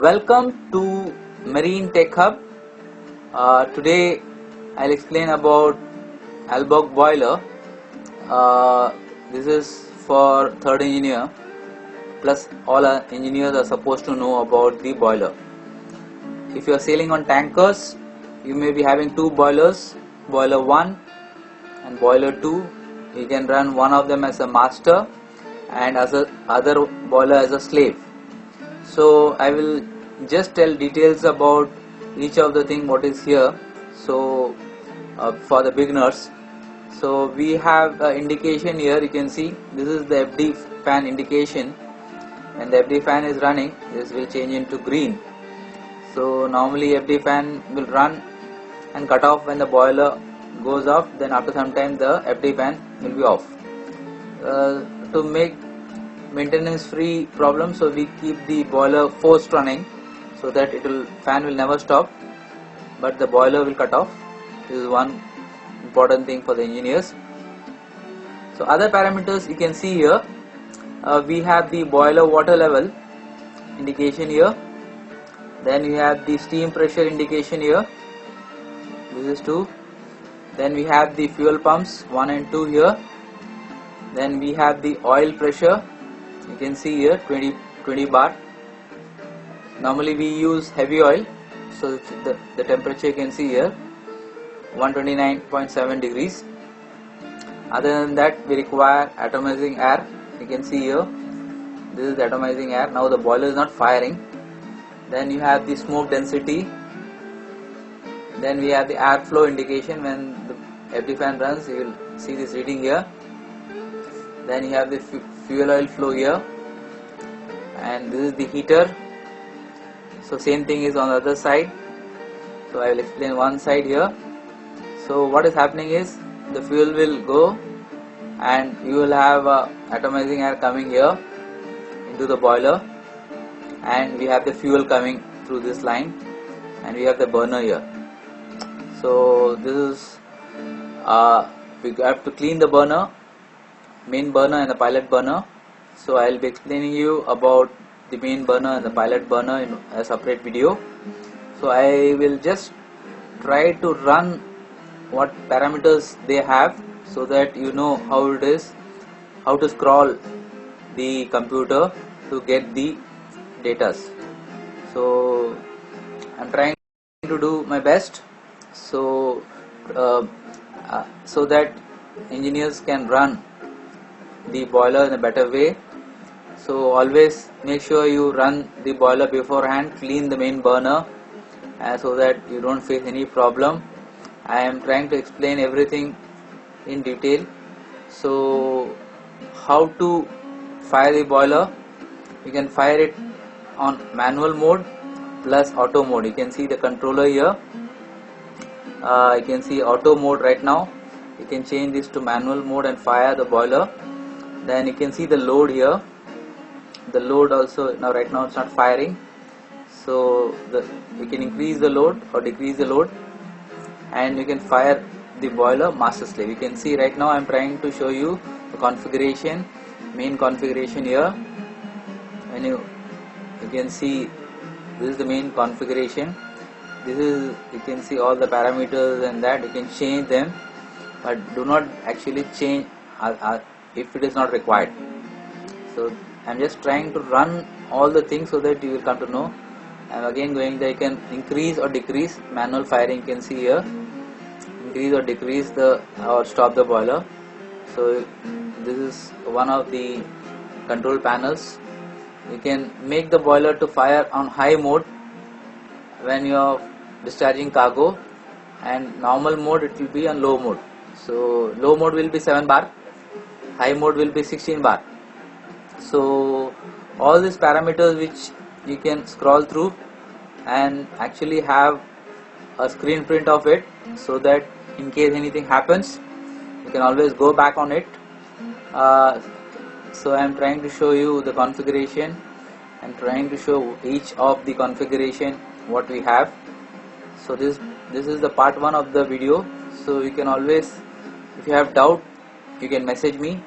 Welcome to Marine Tech Hub. Today I'll explain about Albach boiler. This is for third engineer, plus all our engineers are supposed to know about the boiler. If you are sailing on tankers, you may be having two boilers, boiler 1 and boiler 2. You can run one of them as a master and as a other boiler as a slave. So I will just tell details about each of the thing what is here. So for the beginners, so we have indication here. You can see this is the FD fan indication. When the FD fan is running, this will change into green. So normally FD fan will run and cut off when the boiler goes off. Then after some time the FD fan will be off. To make maintenance free problem, so we keep the boiler forced running so that fan will never stop, but the boiler will cut off. This is one important thing for the engineers. So other parameters you can see here, we have the boiler water level indication here, then we have the steam pressure indication here, this is 2, then we have the fuel pumps 1 and 2 here, then we have the oil pressure. You can see here 20 bar. Normally we use heavy oil, so the temperature you can see here 129.7 degrees. Other than that, we require atomizing air. You can see here, this is the atomizing air. Now the boiler is not firing. Then you have the smoke density. Then we have the airflow indication. When the FD fan runs, you will see this reading here. Then you have the fuel oil flow here, and this is the heater. So same thing is on the other side. So I will explain one side here. So what is happening is the fuel will go and you will have atomizing air coming here into the boiler, and we have the fuel coming through this line, and we have the burner here. So this is we have to clean the burner, main burner and the pilot burner. So I will be explaining you about the main burner and the pilot burner in a separate video. So I will just try to run what parameters they have, so that you know how it is, how to scroll the computer to get the datas. So I'm trying to do my best, so that engineers can run the boiler in a better way. So always make sure you run the boiler beforehand, clean the main burner, so that you don't face any problem. I am trying to explain everything in detail. So how to fire the boiler? You can fire it on manual mode plus auto mode. You can see the controller here. You can see auto mode right now. You can change this to manual mode and fire the boiler. Then you can see the load here. The load also, now right now it's not firing, so you can increase the load or decrease the load, and you can fire the boiler master slave. You can see right now I'm trying to show you the configuration, main configuration here. When you can see this is the main configuration. This is, you can see all the parameters, and that you can change them, but do not actually change if it is not required. So I'm just trying to run all the things so that you will come to know. I'm again going there. You can increase or decrease manual firing. You can see here, increase or decrease or stop the boiler. So this is one of the control panels. You can make the boiler to fire on high mode when you are discharging cargo, and normal mode it will be on low mode. So low mode will be 7 bar, high mode will be 16 bar. So all these parameters which you can scroll through and actually have a screen print of it, so that in case anything happens you can always go back on it. So I am trying to show you the configuration and trying to show each of the configuration what we have. So this is the part 1 of the video. So you can always, if you have doubt, you can message me